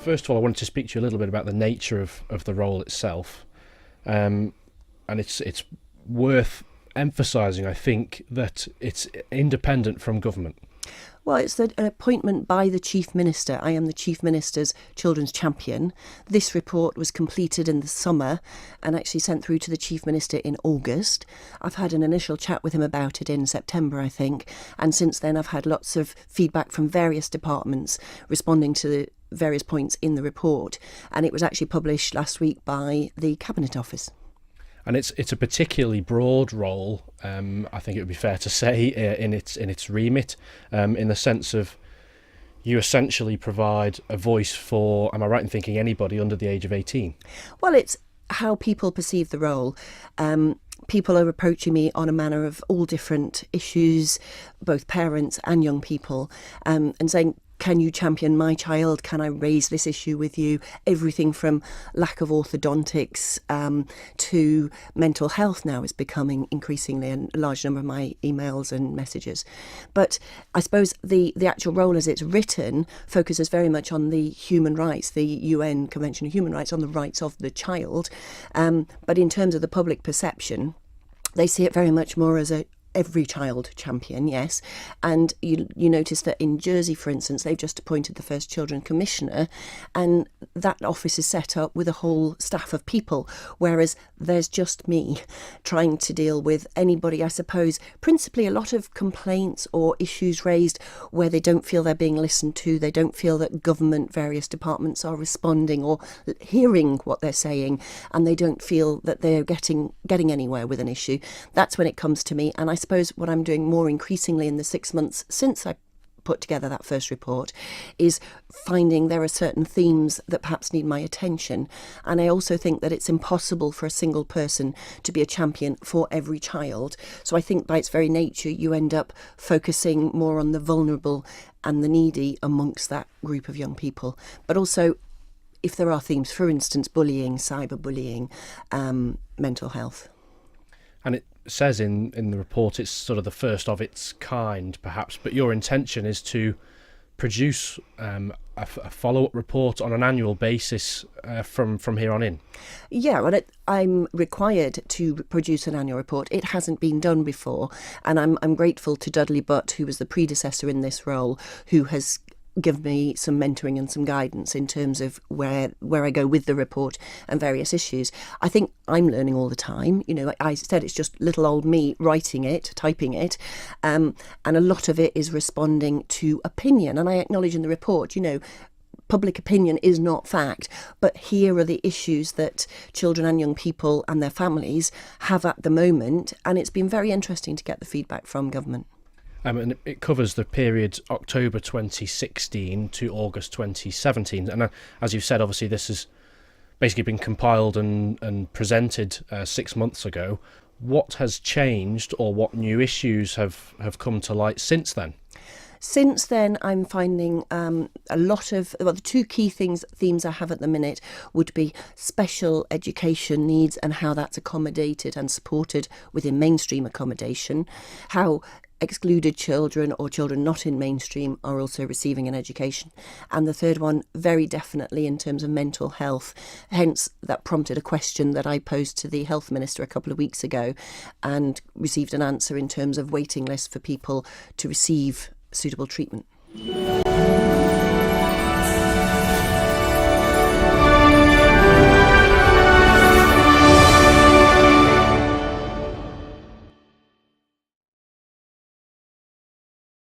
first of all, I wanted to speak to you a little bit about the nature of the role itself. And it's worth emphasising, I think, that it's independent from government. Well, it's an appointment by the Chief Minister. I am the Chief Minister's Children's Champion. This report was completed in the summer and actually sent through to the Chief Minister in August. I've had an initial chat with him about it in September, I think, and since then I've had lots of feedback from various departments responding to the various points in the report, and it was actually published last week by the Cabinet Office. And it's a particularly broad role, I think it would be fair to say, in its remit, in the sense of you essentially provide a voice for, am I right in thinking, anybody under the age of 18? Well, it's how people perceive the role. People are approaching me on a manner of all different issues, both parents and young people, and saying, can you champion my child? Can I raise this issue with you? Everything from lack of orthodontics to mental health now is becoming increasingly a large number of my emails and messages. But I suppose the actual role as it's written focuses very much on the human rights, the UN Convention on Human Rights, on the rights of the child. But in terms of the public perception, they see it very much more as a every child champion, yes. And you notice that in Jersey, for instance, they've just appointed the first children commissioner, and that office is set up with a whole staff of people, whereas there's just me trying to deal with anybody, I suppose, principally a lot of complaints or issues raised where they don't feel they're being listened to, they don't feel that government, various departments are responding or hearing what they're saying, and they don't feel that they're getting anywhere with an issue. That's when it comes to me, and I suppose what I'm doing more increasingly in the 6 months since I put together that first report is finding there are certain themes that perhaps need my attention. And I also think that it's impossible for a single person to be a champion for every child. So I think by its very nature, you end up focusing more on the vulnerable and the needy amongst that group of young people. But also, if there are themes, for instance, bullying, cyberbullying, mental health. And it says in the report it's sort of the first of its kind, perhaps, but your intention is to produce a follow-up report on an annual basis from here on in. Yeah, well, I'm required to produce an annual report. It hasn't been done before, and I'm grateful to Dudley Butt, who was the predecessor in this role, who has give me some mentoring and some guidance in terms of where I go with the report and various issues. I think I'm learning all the time. You know, I said it's just little old me writing it, typing it, and a lot of it is responding to opinion. And I acknowledge in the report, you know, public opinion is not fact, but here are the issues that children and young people and their families have at the moment. And it's been very interesting to get the feedback from government. And it covers the period October 2016 to August 2017. And as you've said, obviously this has basically been compiled and presented 6 months ago. What has changed, or what new issues have come to light since then? Since then, I'm finding a lot of, well, the two key themes I have at the minute would be special education needs and how that's accommodated and supported within mainstream accommodation, how excluded children or children not in mainstream are also receiving an education. And the third one, very definitely in terms of mental health. Hence, that prompted a question that I posed to the Health Minister a couple of weeks ago and received an answer in terms of waiting lists for people to receive suitable treatment.